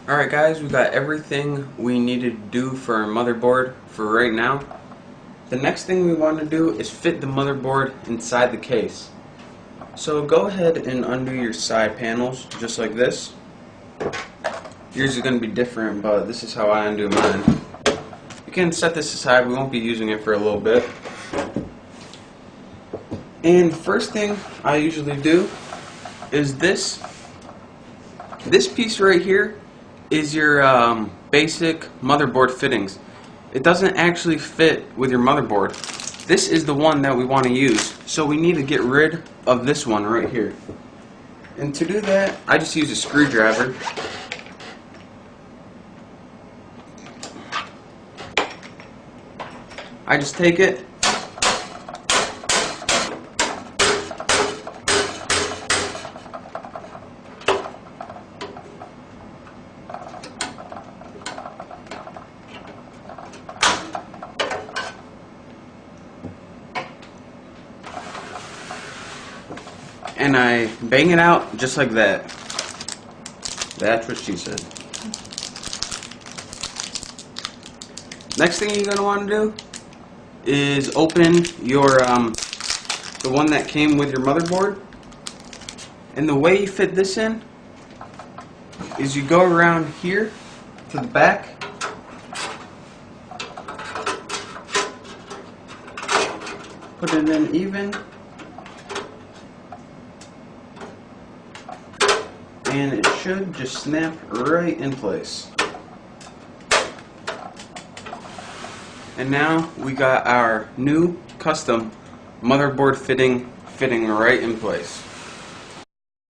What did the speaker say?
Alright guys, we got everything we needed to do for our motherboard for right now. The next thing we want to do is fit the motherboard inside the case. So go ahead and undo your side panels just like this. Yours is going to be different, but this is how I undo mine. You can set this aside, we won't be using it for a little bit. And the first thing I usually do is this piece right here is your basic motherboard fittings. It doesn't actually fit with your motherboard. This is the one that we want to use, so we need to get rid of this one right here. And to do that, I just use a screwdriver. I just take it, and I bang it out just like that. That's what she said. Next thing you're going to want to do is open your the one that came with your motherboard. And the way you fit this in is you go around here to the back, put it in even, and it should just snap right in place. And now we got our new custom motherboard fitting right in place.